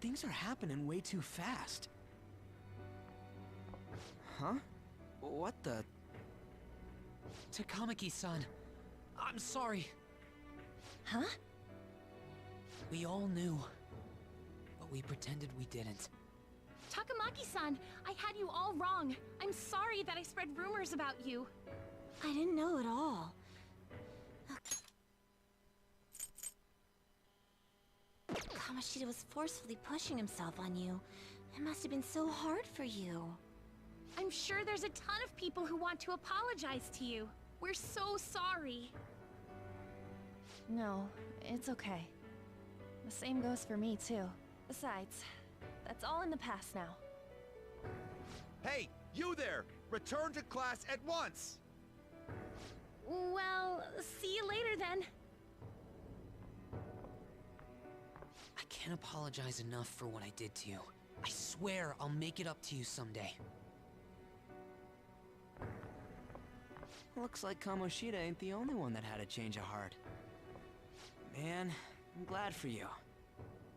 things are happening way too fast. Huh? What the? Takamaki-san, I'm sorry. Huh? We all knew, but we pretended we didn't. Takamaki-san, I had you all wrong. I'm sorry that I spread rumors about you. I didn't know at all. Kamoshida was forcefully pushing himself on you. It must have been so hard for you. I'm sure there's a ton of people who want to apologize to you. We're so sorry. No, it's okay. The same goes for me, too. Besides, that's all in the past now. Hey, you there! Return to class at once! Well, see you later then. I can't apologize enough for what I did to you. I swear I'll make it up to you someday. Looks like Kamoshida ain't the only one that had a change of heart. Man, I'm glad for you.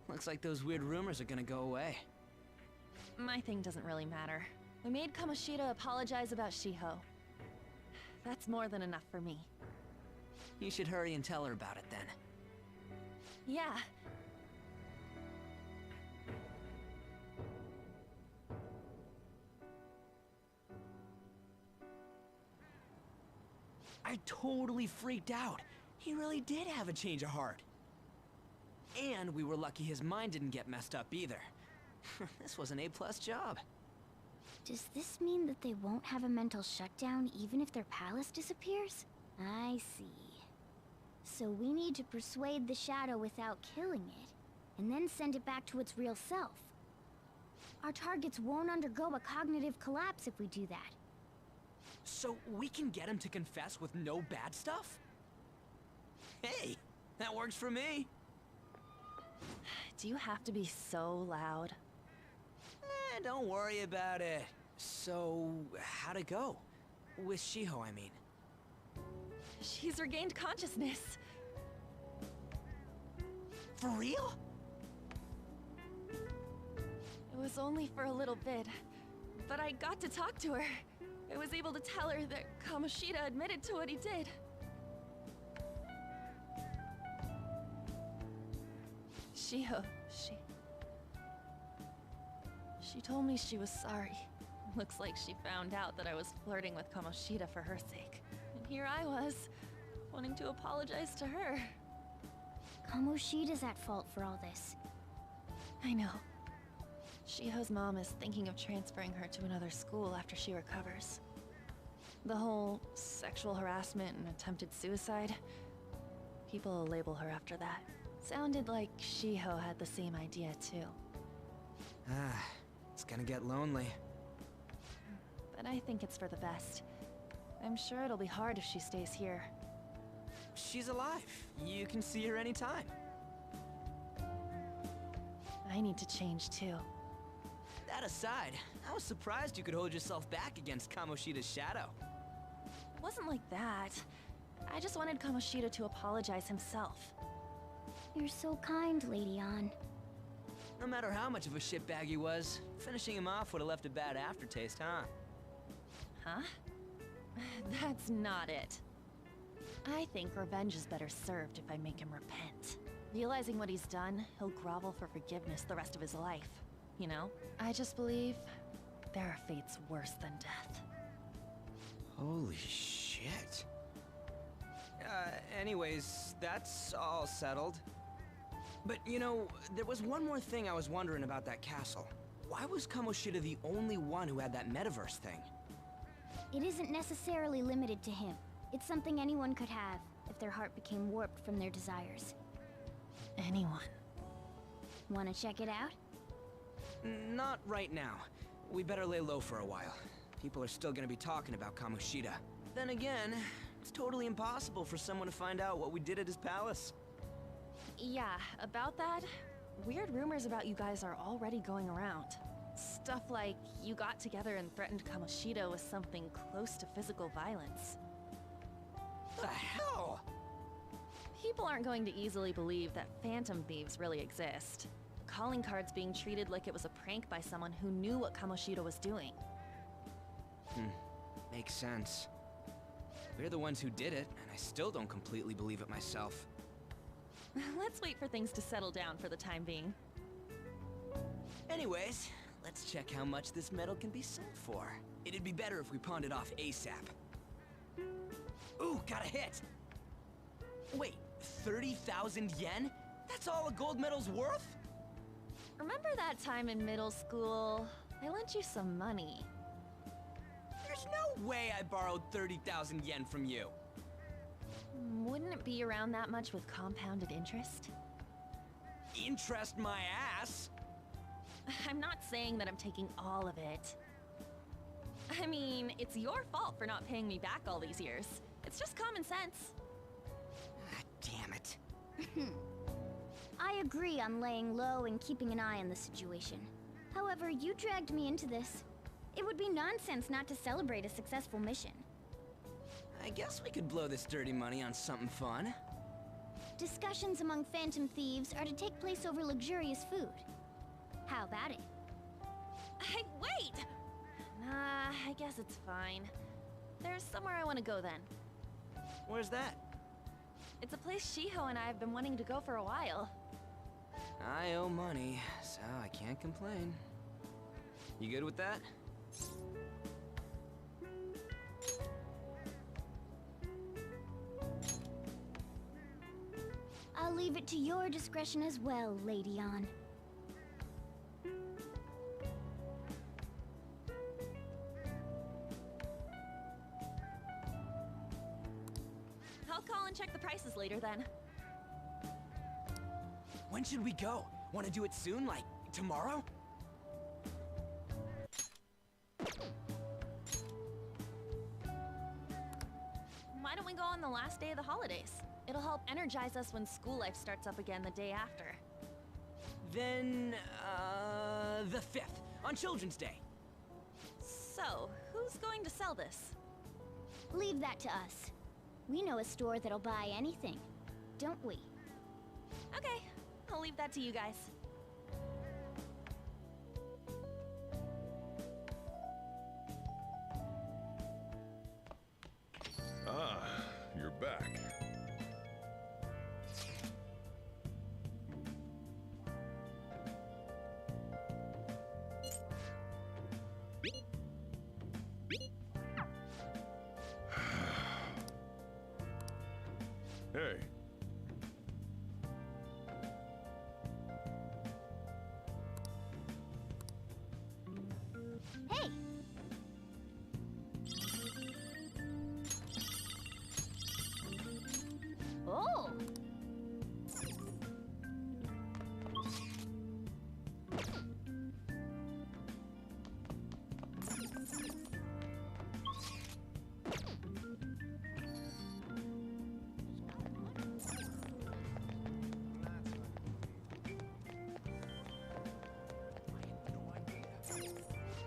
Looks like those weird rumors are gonna go away. My thing doesn't really matter. We made Kamoshida apologize about Shiho. That's more than enough for me. You should hurry and tell her about it then. Yeah. I totally freaked out. He really did have a change of heart. And we were lucky his mind didn't get messed up either. This was an A+ job. Does this mean that they won't have a mental shutdown even if their palace disappears? I see. So we need to persuade the shadow without killing it, and then send it back to its real self. Our targets won't undergo a cognitive collapse if we do that. So we can get him to confess with no bad stuff? Hey, that works for me. Do you have to be so loud? Don't worry about it. So, how'd it go? With Shiho, I mean. She's regained consciousness. For real? It was only for a little bit, but I got to talk to her. I was able to tell her that Kamoshida admitted to what he did. Shiho, She told me she was sorry. Looks like she found out that I was flirting with Kamoshida for her sake. And here I was, wanting to apologize to her. Kamoshida's at fault for all this. I know. Shiho's mom is thinking of transferring her to another school after she recovers. The whole sexual harassment and attempted suicide, people will label her after that. Sounded like Shiho had the same idea too. It's gonna get lonely. But I think it's for the best. I'm sure it'll be hard if she stays here. She's alive. You can see her anytime. I need to change too. That aside, I was surprised you could hold yourself back against Kamoshida's shadow. It wasn't like that. I just wanted Kamoshida to apologize himself. You're so kind, Lady Ann. No matter how much of a shitbag he was, finishing him off would have left a bad aftertaste, huh? Huh? That's not it. I think revenge is better served if I make him repent. Realizing what he's done, he'll grovel for forgiveness the rest of his life. You know? I just believe there are fates worse than death. Holy shit. Anyways, that's all settled. But, you know, there was one more thing I was wondering about that castle. Why was Kamoshida the only one who had that metaverse thing? It isn't necessarily limited to him. It's something anyone could have, if their heart became warped from their desires. Anyone. Wanna check it out? Not right now. We better lay low for a while. People are still gonna be talking about Kamoshida. Then again, it's totally impossible for someone to find out what we did at his palace. Yeah, about that, weird rumors about you guys are already going around. Stuff like you got together and threatened Kamoshida with something close to physical violence. The hell? People aren't going to easily believe that phantom thieves really exist. calling cards being treated like it was a prank by someone who knew what Kamoshida was doing. Makes sense. We're the ones who did it, and I still don't completely believe it myself. Let's wait for things to settle down for the time being. Anyways, let's check how much this metal can be sold for. It'd be better if we pawned it off ASAP. Ooh, got a hit! Wait, 30,000 yen? That's all a gold medal's worth? Remember that time in middle school? I lent you some money. There's no way I borrowed 30,000 yen from you. Wouldn't it be around that much with compounded interest? Interest my ass? I'm not saying that I'm taking all of it. I mean, it's your fault for not paying me back all these years. It's just common sense. Ah, damn it. I agree on laying low and keeping an eye on the situation. However, you dragged me into this. It would be nonsense not to celebrate a successful mission. I guess we could blow this dirty money on something fun. Discussions among phantom thieves are to take place over luxurious food. How about it? Hey, wait! Nah, I guess it's fine. There's somewhere I want to go then. Where's that? It's a place Shiho and I have been wanting to go for a while. I owe money, so I can't complain. You good with that? I'll leave it to your discretion as well, Lady Ann. I'll call and check the prices later then. When should we go? Want to do it soon, like tomorrow? Why don't we go on the last day of the holidays? It'll help energize us when school life starts up again the day after. Then, the 5th, on Children's Day. So, who's going to sell this? Leave that to us. We know a store that'll buy anything, don't we? Okay, I'll leave that to you guys. Ah, you're back. Hey. Hey! Oh!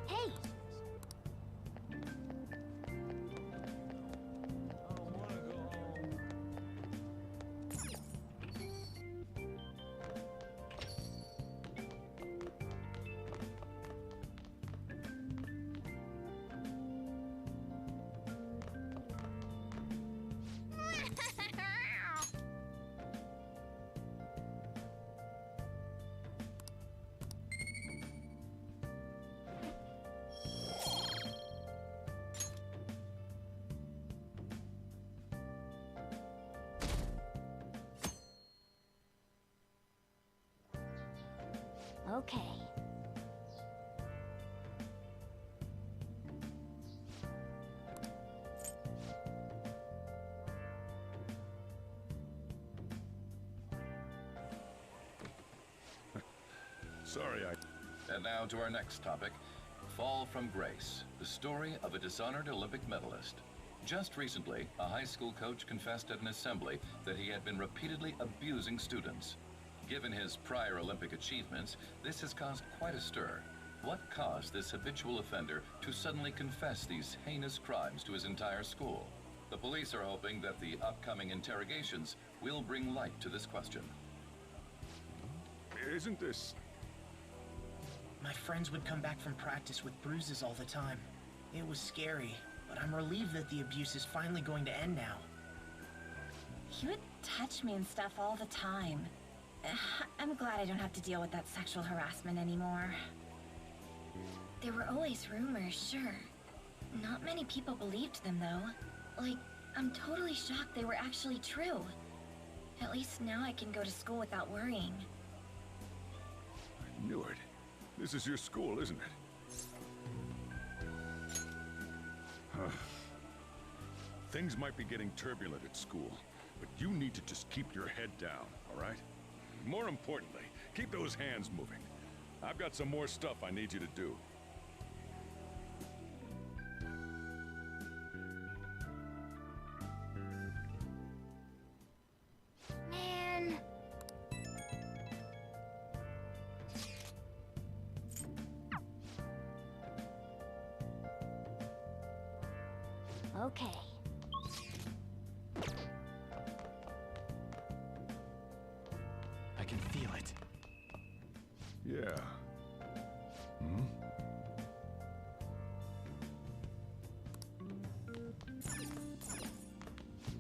Hey! Okay. Sorry, And now to our next topic, Fall from Grace, the story of a dishonored Olympic medalist. Just recently, a high school coach confessed at an assembly that he had been repeatedly abusing students. Given his prior Olympic achievements, this has caused quite a stir. What caused this habitual offender to suddenly confess these heinous crimes to his entire school? The police are hoping that the upcoming interrogations will bring light to this question. Isn't this My friends would come back from practice with bruises all the time. It was scary, but I'm relieved that the abuse is finally going to end now. He would touch me and stuff all the time. I'm glad I don't have to deal with that sexual harassment anymore. There were always rumors, sure. Not many people believed them, though. Like, I'm totally shocked they were actually true. At least now I can go to school without worrying. I knew it. This is your school, isn't it? Things might be getting turbulent at school, but you need to just keep your head down, all right? More importantly, keep those hands moving. I've got some more stuff I need you to do. Man. Okay. I can feel it. Yeah.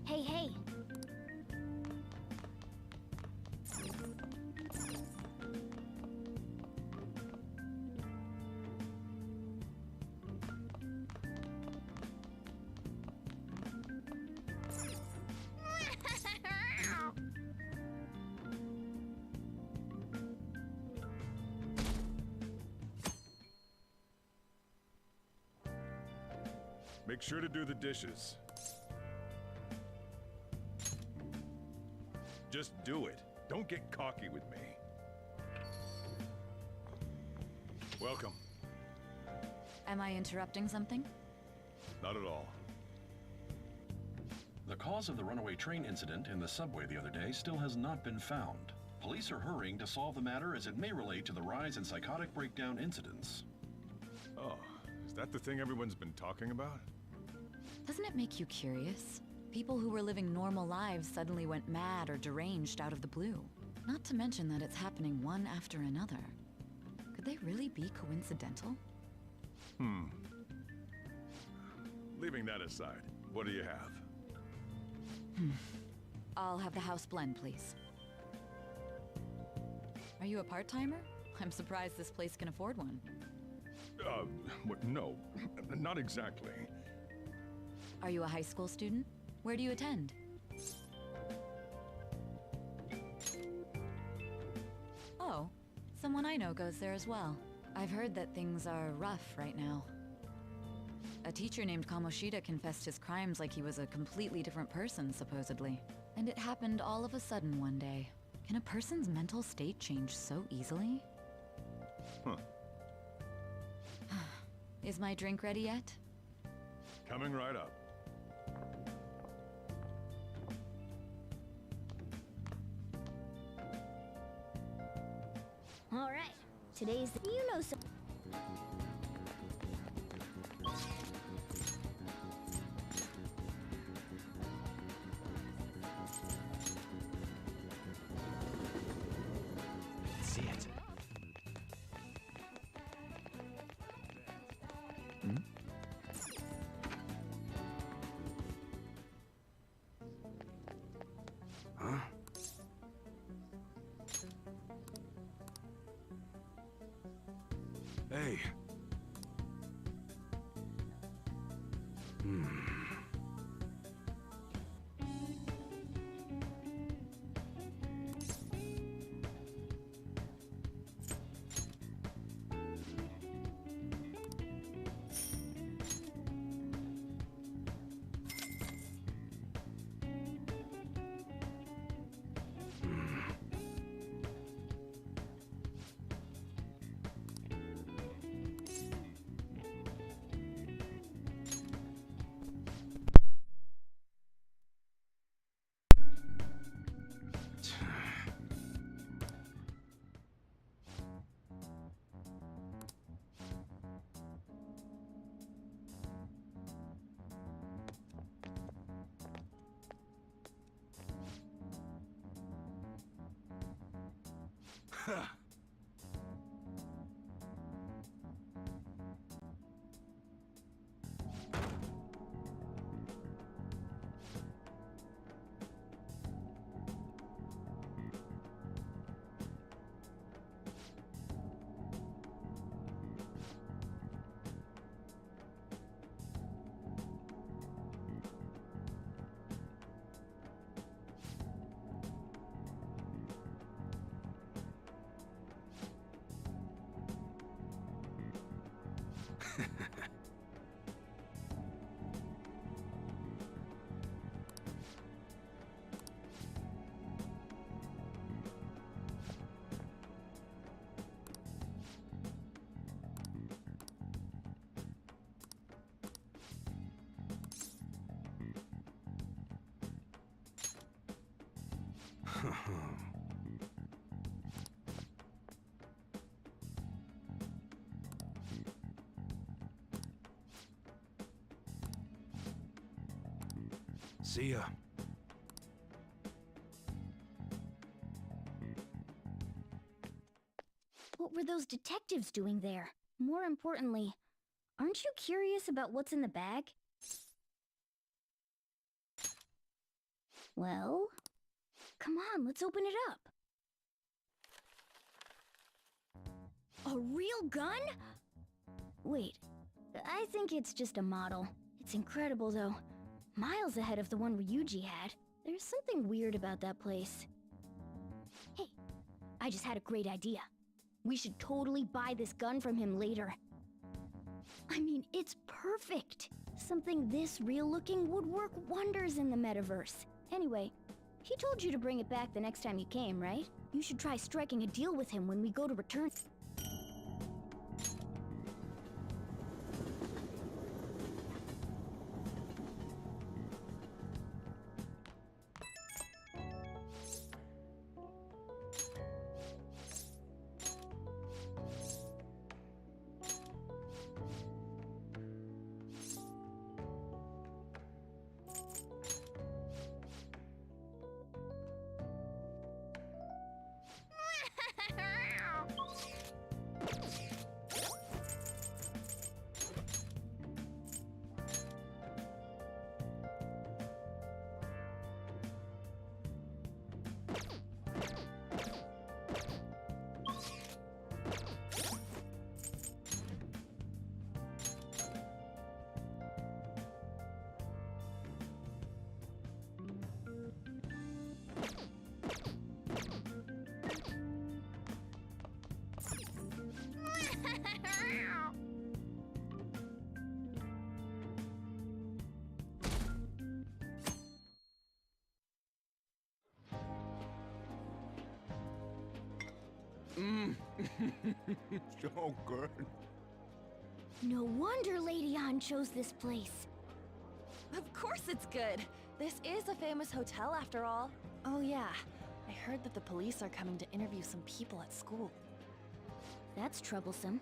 Hey, hey. Make sure to do the dishes. Just do it. Don't get cocky with me. Welcome. Am I interrupting something? Not at all. The cause of the runaway train incident in the subway the other day still has not been found. Police are hurrying to solve the matter as it may relate to the rise in psychotic breakdown incidents. Oh, is that the thing everyone's been talking about? Doesn't it make you curious? People who were living normal lives suddenly went mad or deranged out of the blue. Not to mention that it's happening one after another. Could they really be coincidental? Leaving that aside, what do you have? I'll have the house blend, please. Are you a part-timer? I'm surprised this place can afford one. No, not exactly. Are you a high school student? Where do you attend? Oh, someone I know goes there as well. I've heard that things are rough right now. A teacher named Kamoshida confessed his crimes like he was a completely different person, supposedly. And it happened all of a sudden one day. Can a person's mental state change so easily? Huh. Is my drink ready yet? Coming right up. All right. Today's the so. See it. Huh? Hey. See ya. What were those detectives doing there? More importantly, aren't you curious about what's in the bag? Well, come on, let's open it up. A real gun? Wait, I think it's just a model. It's incredible, though. Miles ahead of the one Ryuji had. There's something weird about that place. Hey, I just had a great idea. We should totally buy this gun from him later. I mean, it's perfect. Something this real-looking would work wonders in the metaverse. Anyway, he told you to bring it back the next time you came, right? You should try striking a deal with him when we go to return. So good. No wonder Lady Ann chose this place. Of course it's good. This is a famous hotel after all. Oh yeah, I heard that the police are coming to interview some people at school. That's troublesome.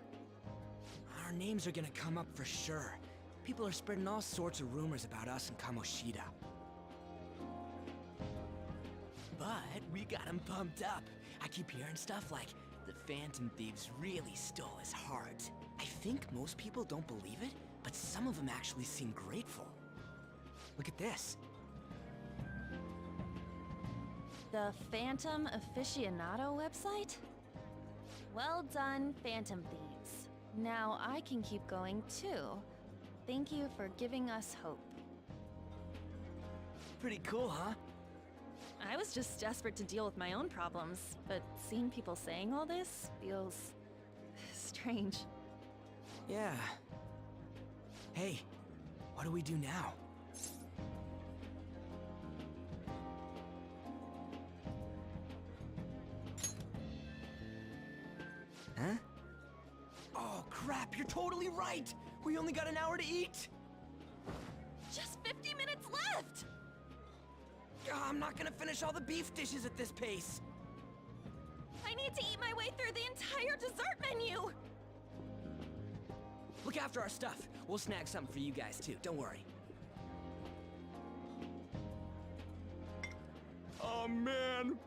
Our names are gonna come up for sure. People are spreading all sorts of rumors about us and Kamoshida. But we got him pumped up. I keep hearing stuff like, the Phantom Thieves really stole his heart. I think most people don't believe it, but some of them actually seem grateful. Look at this. The Phantom Aficionado website? Well done, Phantom Thieves. Now I can keep going too. Thank you for giving us hope. Pretty cool, huh? I was just desperate to deal with my own problems, but seeing people saying all this feels strange. Yeah. Hey, what do we do now? Huh? Oh, crap, you're totally right! We only got an hour to eat! Just 50 minutes left! I'm not gonna finish all the beef dishes at this pace! I need to eat my way through the entire dessert menu! Look after our stuff. We'll snag something for you guys too, don't worry. Oh man,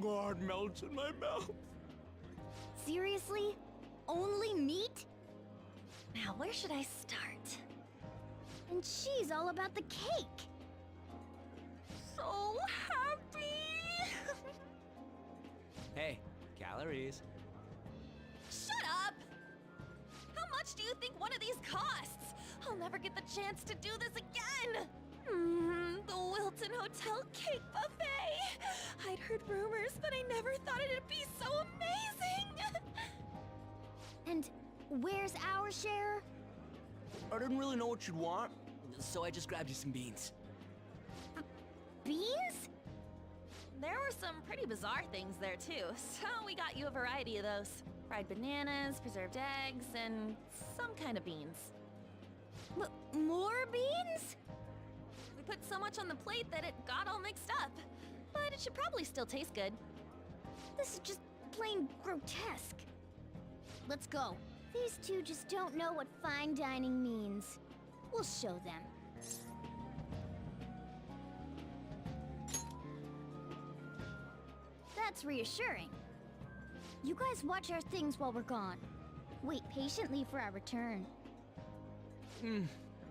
God melts in my mouth. Seriously? Only meat? Now, where should I start? And she's all about the cake. So happy! Hey, calories. Shut up! How much do you think one of these costs? I'll never get the chance to do this again! The Wilton Hotel Cake Buffet! I'd heard rumors, but I never thought it'd be so amazing! And where's our share? I didn't really know what you'd want, so I just grabbed you some beans. Beans? There were some pretty bizarre things there too, so we got you a variety of those. Fried bananas, preserved eggs, and some kind of beans. More beans? We put so much on the plate that it got all mixed up. But it should probably still taste good. This is just plain grotesque. Let's go. These two just don't know what fine dining means. We'll show them. That's reassuring. You guys watch our things while we're gone. Wait patiently for our return.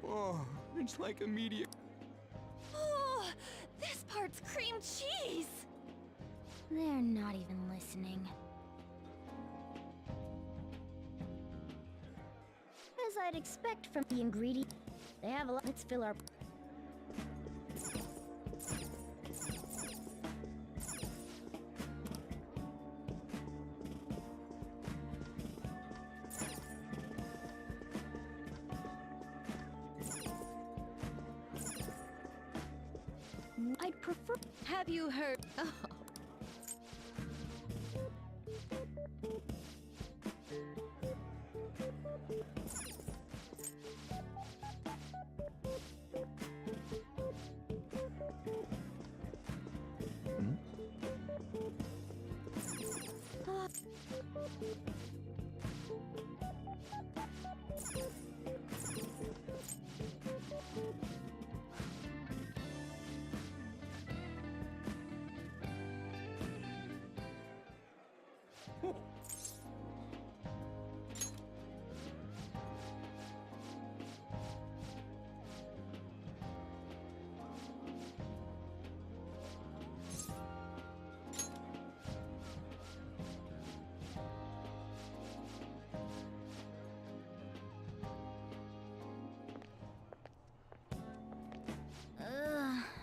Oh, it's like immediate. Oh, this part's cream cheese! They're not even listening. As I'd expect from the ingredient, they have a lot. Let's fill our... I'd prefer... Have you heard? Oh.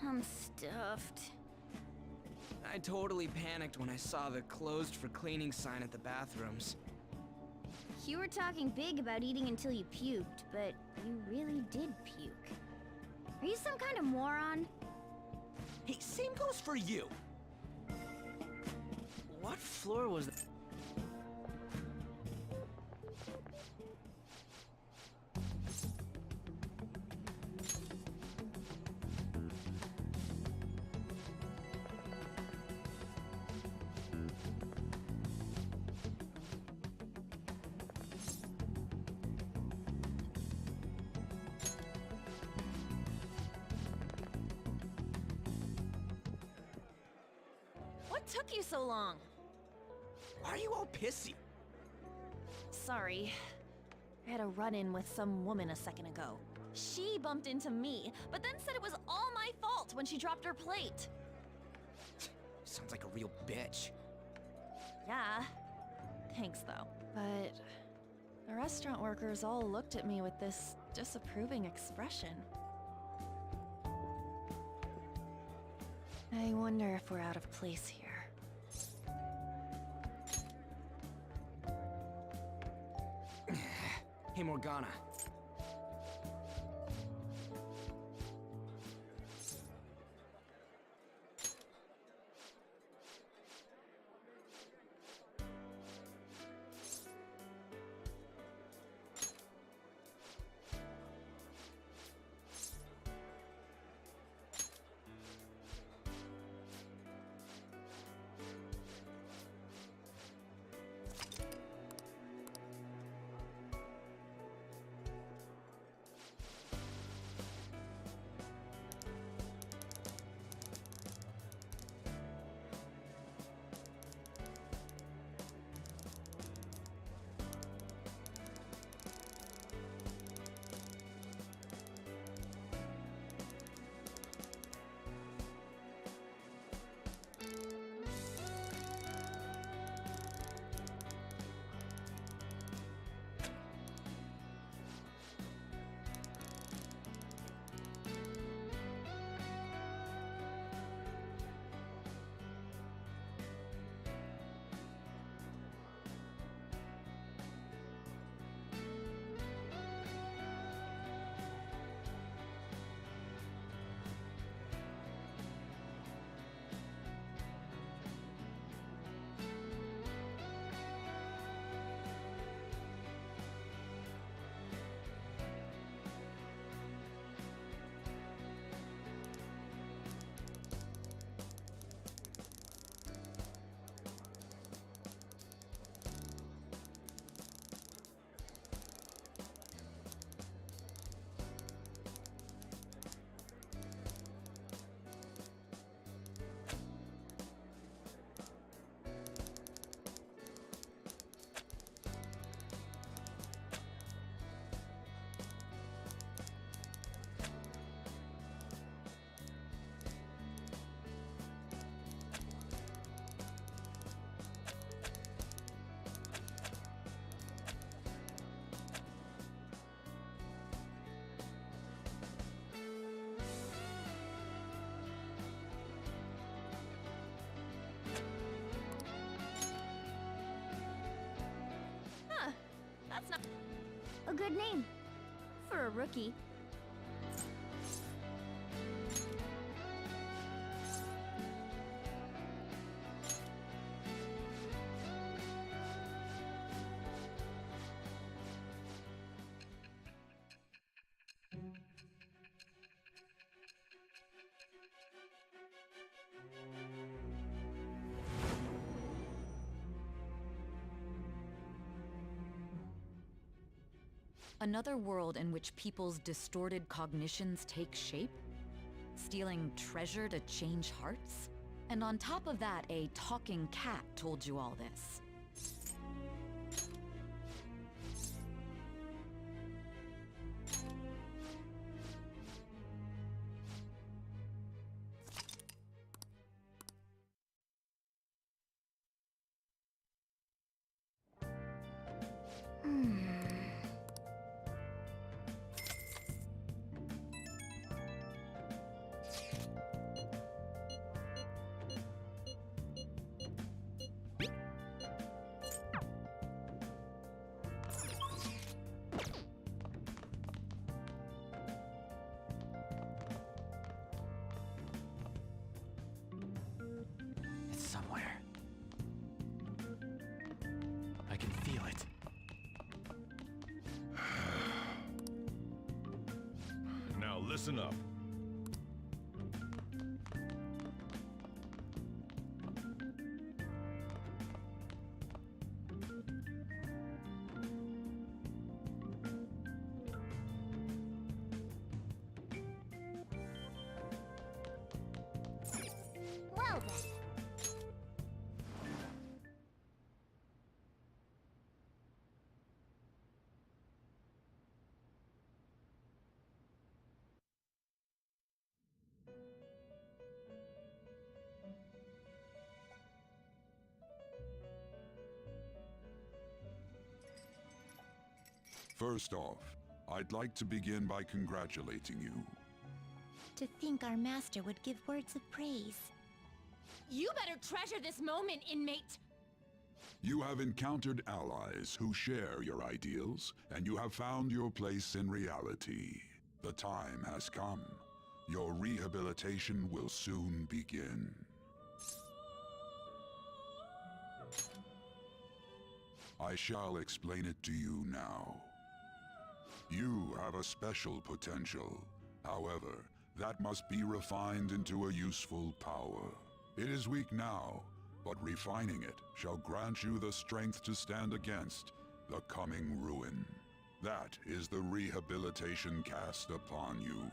I'm stuffed. I totally panicked when I saw the closed for cleaning sign at the bathrooms. You were talking big about eating until you puked, but you really did puke. Are you some kind of moron? Hey, same goes for you! What floor was that? What took you so long? Why are you all pissy? Sorry. I had a run-in with some woman a second ago. She bumped into me, but then said it was all my fault when she dropped her plate. Sounds like a real bitch. Yeah. Thanks, though. But the restaurant workers all looked at me with this disapproving expression. I wonder if we're out of place here. Hey, Morgana. A good name. For a rookie. Another world in which people's distorted cognitions take shape? Stealing treasure to change hearts? And on top of that, a talking cat told you all this. It's somewhere. I can feel it. Now listen up. Well then. First off, I'd like to begin by congratulating you. To think our master would give words of praise. You better treasure this moment, inmate! You have encountered allies who share your ideals, and you have found your place in reality. The time has come. Your rehabilitation will soon begin. I shall explain it to you now. You have a special potential. However, that must be refined into a useful power. It is weak now, but refining it shall grant you the strength to stand against the coming ruin. That is the rehabilitation cast upon you.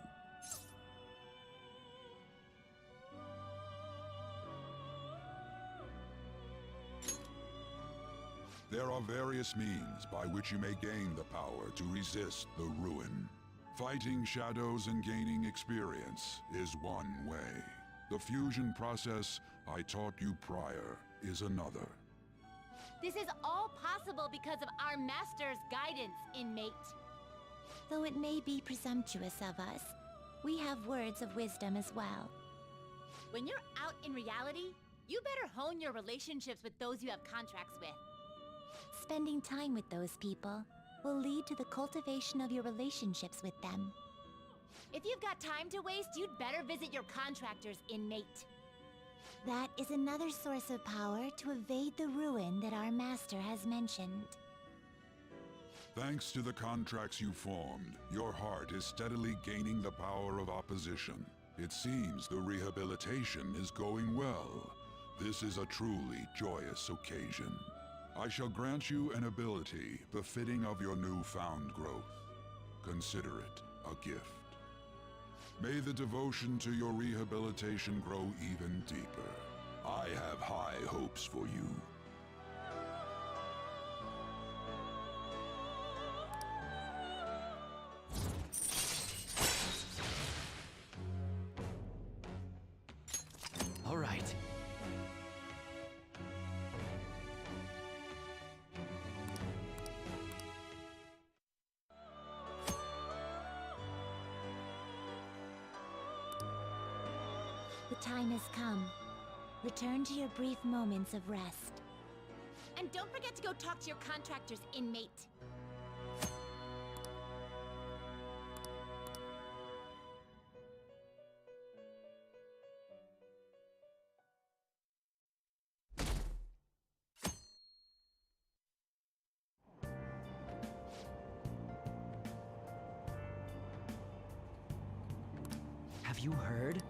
There are various means by which you may gain the power to resist the ruin. Fighting shadows and gaining experience is one way. The fusion process I taught you prior is another. This is all possible because of our master's guidance, inmate. Though it may be presumptuous of us, we have words of wisdom as well. When you're out in reality, you better hone your relationships with those you have contracts with. Spending time with those people will lead to the cultivation of your relationships with them. If you've got time to waste, you'd better visit your contractors, inmate. That is another source of power to evade the ruin that our master has mentioned. Thanks to the contracts you formed, your heart is steadily gaining the power of opposition. It seems the rehabilitation is going well. This is a truly joyous occasion. I shall grant you an ability befitting of your newfound growth. Consider it a gift. May the devotion to your rehabilitation grow even deeper. I have high hopes for you. All right. The time has come. Return to your brief moments of rest. And don't forget to go talk to your contractors, inmate. you heard?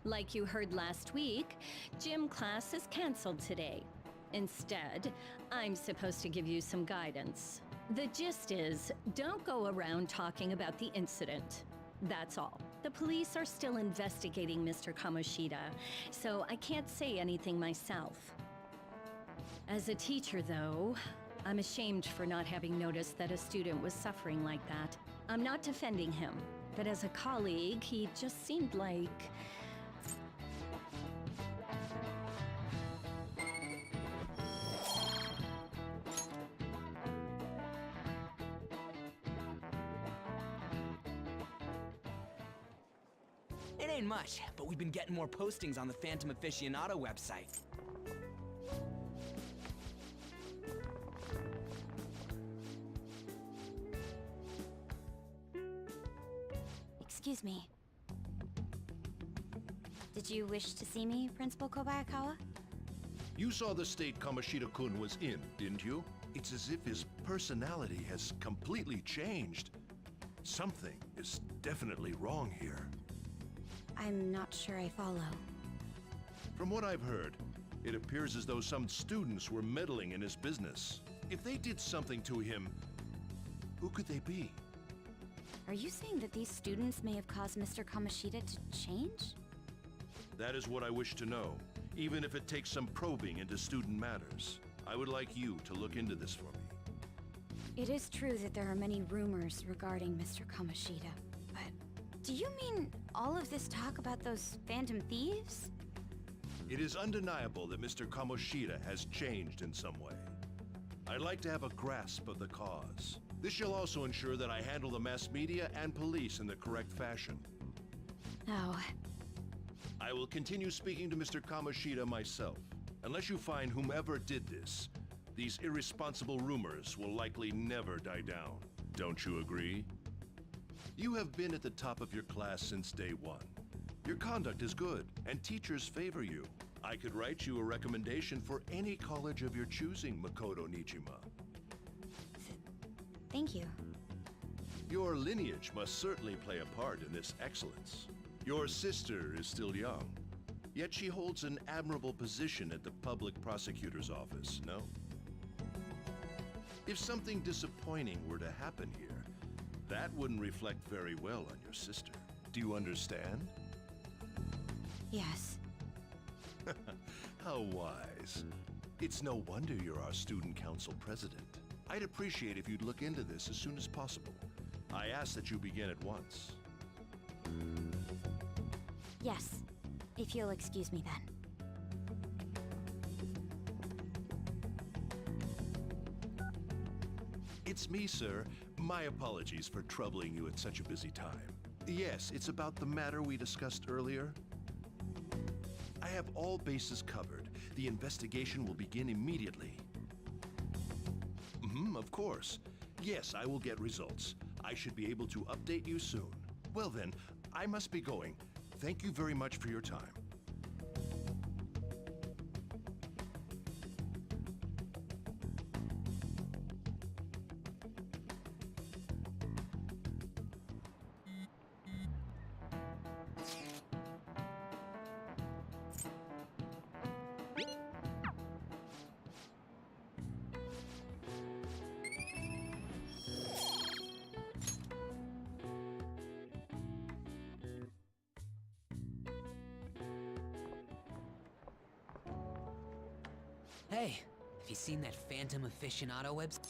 Like you heard last week, gym class is canceled today. Instead, I'm supposed to give you some guidance. The gist is, don't go around talking about the incident. That's all. The police are still investigating Mr. Kamoshida, so I can't say anything myself. As a teacher, though, I'm ashamed for not having noticed that a student was suffering like that. I'm not defending him, but as a colleague, he just seemed like... It ain't much, but we've been getting more postings on the Phantom Aficionado website. Excuse me. Did you wish to see me, Principal Kobayakawa? You saw the state Kamoshida-kun was in, didn't you? It's as if his personality has completely changed. Something is definitely wrong here. I'm not sure I follow. From what I've heard, it appears as though some students were meddling in his business. If they did something to him, who could they be? Are you saying that these students may have caused Mr. Kamoshida to change? That is what I wish to know, even if it takes some probing into student matters. I would like you to look into this for me. It is true that there are many rumors regarding Mr. Kamoshida, but do you mean all of this talk about those phantom thieves? It is undeniable that Mr. Kamoshida has changed in some way. I'd like to have a grasp of the cause. This shall also ensure that I handle the mass media and police in the correct fashion. Oh. I will continue speaking to Mr. Kamoshida myself. Unless you find whomever did this, these irresponsible rumors will likely never die down. Don't you agree? You have been at the top of your class since day one. Your conduct is good, and teachers favor you. I could write you a recommendation for any college of your choosing, Makoto Nijima. Thank you. Your lineage must certainly play a part in this excellence. Your sister is still young, yet she holds an admirable position at the public prosecutor's office, no? If something disappointing were to happen here, that wouldn't reflect very well on your sister. Do you understand? Yes. How wise. It's no wonder you're our student council president. I'd appreciate if you'd look into this as soon as possible. I ask that you begin at once. Yes, if you'll excuse me then. It's me, sir. My apologies for troubling you at such a busy time. Yes, it's about the matter we discussed earlier. I have all bases covered. The investigation will begin immediately. Of course. Yes, I will get results. I should be able to update you soon. Well then, I must be going. Thank you very much for your time. Hey, have you seen that Phantom Aficionado website?